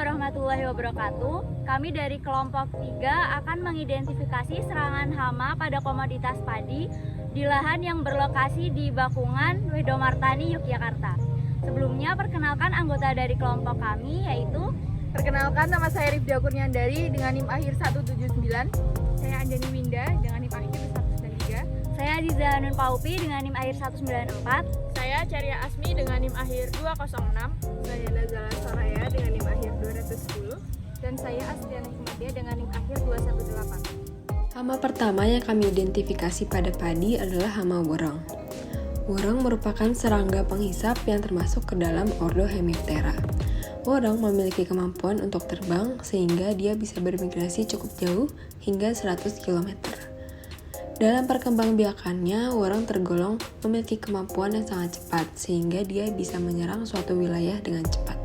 warahmatullahi wabarakatuh. Kami dari kelompok 3 akan mengidentifikasi serangan hama pada komoditas padi di lahan yang berlokasi di Bakungan, Wedomartani, Yogyakarta. Sebelumnya perkenalkan anggota dari kelompok kami, yaitu perkenalkan, nama saya Rifda Kurniandari dengan NIM akhir 179. Saya Anjani Winda dengan NIM akhir 193. Saya Aziza Hanun Paupi dengan NIM akhir 194. Saya Caria Asmi dengan NIM akhir 206. Saya Nazala Soraya dengan NIM akhir 210. Dan saya Astriana Hikmatia dengan NIM akhir 218. Hama pertama yang kami identifikasi pada padi adalah hama worong. Worong merupakan serangga penghisap yang termasuk ke dalam ordo Hemiptera. Worong memiliki kemampuan untuk terbang sehingga dia bisa bermigrasi cukup jauh hingga 100 km. Dalam perkembangbiakannya, worong tergolong memiliki kemampuan yang sangat cepat sehingga dia bisa menyerang suatu wilayah dengan cepat.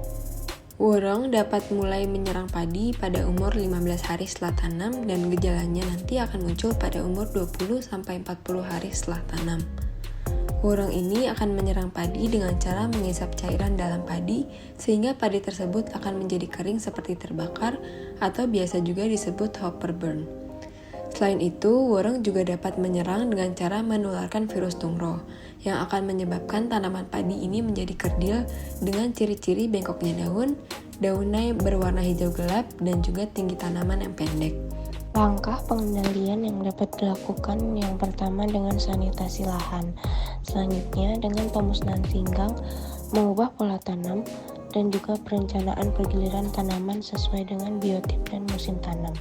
Worong dapat mulai menyerang padi pada umur 15 hari setelah tanam dan gejalanya nanti akan muncul pada umur 20-40 hari setelah tanam. Worong ini akan menyerang padi dengan cara mengisap cairan dalam padi sehingga padi tersebut akan menjadi kering seperti terbakar atau biasa juga disebut hopper burn. Selain itu, worong juga dapat menyerang dengan cara menularkan virus tungro yang akan menyebabkan tanaman padi ini menjadi kerdil dengan ciri-ciri bengkoknya daun, daunnya berwarna hijau gelap, dan juga tinggi tanaman yang pendek. Langkah pengendalian yang dapat dilakukan yang pertama dengan sanitasi lahan, selanjutnya dengan pemusnahan singgang, mengubah pola tanam, dan juga perencanaan pergiliran tanaman sesuai dengan biotip dan musim tanam.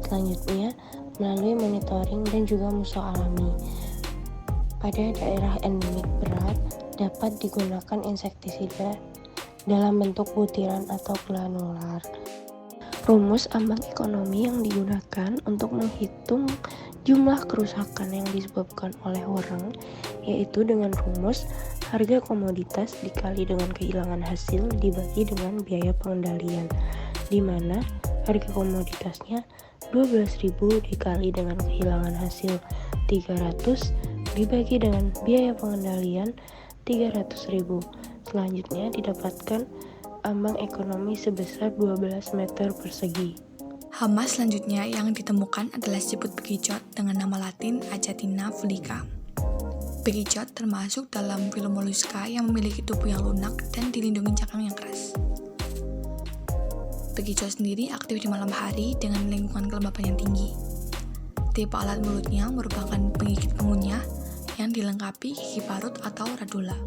Selanjutnya, melalui monitoring dan juga musuh alami. Pada daerah endemik berat, dapat digunakan insektisida dalam bentuk butiran atau granular. Rumus ambang ekonomi yang digunakan untuk menghitung jumlah kerusakan yang disebabkan oleh worong, yaitu dengan rumus harga komoditas dikali dengan kehilangan hasil dibagi dengan biaya pengendalian, di mana harga komoditasnya 12.000 dikali dengan kehilangan hasil 300 dibagi dengan biaya pengendalian 300.000. Selanjutnya didapatkan ambang ekonomi sebesar 12 meter persegi. Hama selanjutnya yang ditemukan adalah siput bekicot dengan nama latin Achatina fulica. Bekicot termasuk dalam filum moluska yang memiliki tubuh yang lunak dan dilindungi cakang yang keras. Bekicot sendiri aktif di malam hari dengan lingkungan kelembapan yang tinggi. Tipe alat mulutnya merupakan penggigit pengunyah yang dilengkapi gigi parut atau radula.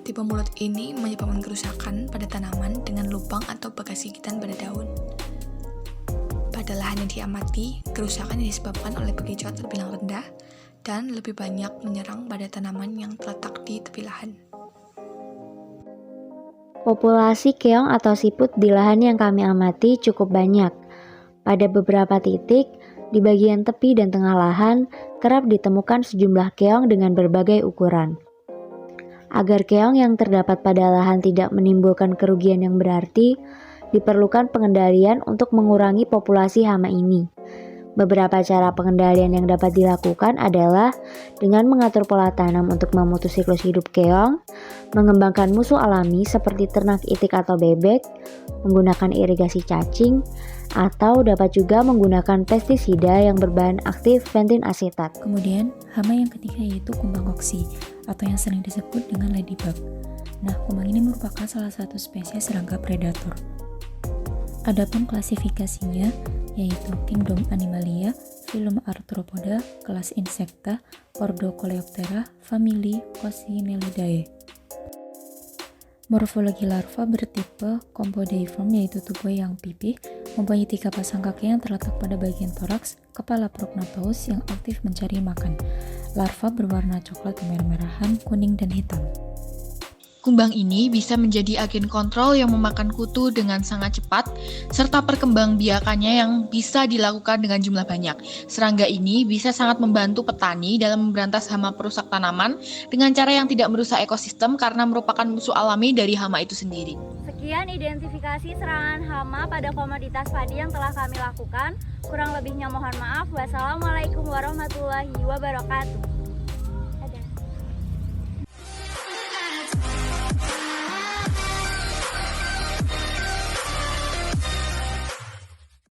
Tipe mulut ini menyebabkan kerusakan pada tanaman dengan lubang atau bekas gigitan pada daun. Pada lahan yang diamati, kerusakan yang disebabkan oleh bekicot terbilang rendah dan lebih banyak menyerang pada tanaman yang terletak di tepi lahan. Populasi keong atau siput di lahan yang kami amati cukup banyak. Pada beberapa titik, di bagian tepi dan tengah lahan, kerap ditemukan sejumlah keong dengan berbagai ukuran. Agar keong yang terdapat pada lahan tidak menimbulkan kerugian yang berarti, diperlukan pengendalian untuk mengurangi populasi hama ini. Beberapa cara pengendalian yang dapat dilakukan adalah dengan mengatur pola tanam untuk memutus siklus hidup keong, mengembangkan musuh alami seperti ternak itik atau bebek, menggunakan irigasi cacing, atau dapat juga menggunakan pestisida yang berbahan aktif pentin asetat. Kemudian, hama yang ketiga yaitu kumbang koksi atau yang sering disebut dengan ladybug. Nah, kumbang ini merupakan salah satu spesies serangga predator. Adapun klasifikasinya yaitu Kingdom Animalia, Phylum Arthropoda, kelas Insecta, Ordo Coleoptera, famili Coccinellidae. Morfologi larva bertipe compodeiform yaitu tubuh yang pipih, mempunyai 3 pasang kaki yang terletak pada bagian toraks, kepala prognathous yang aktif mencari makan. Larva berwarna coklat kemerah-merahan, kuning, dan hitam. Kumbang ini bisa menjadi agen kontrol yang memakan kutu dengan sangat cepat, serta perkembangbiakannya yang bisa dilakukan dengan jumlah banyak. Serangga ini bisa sangat membantu petani dalam memberantas hama perusak tanaman dengan cara yang tidak merusak ekosistem karena merupakan musuh alami dari hama itu sendiri. Sekian identifikasi serangan hama pada komoditas padi yang telah kami lakukan. Kurang lebihnya mohon maaf. Wassalamualaikum warahmatullahi wabarakatuh.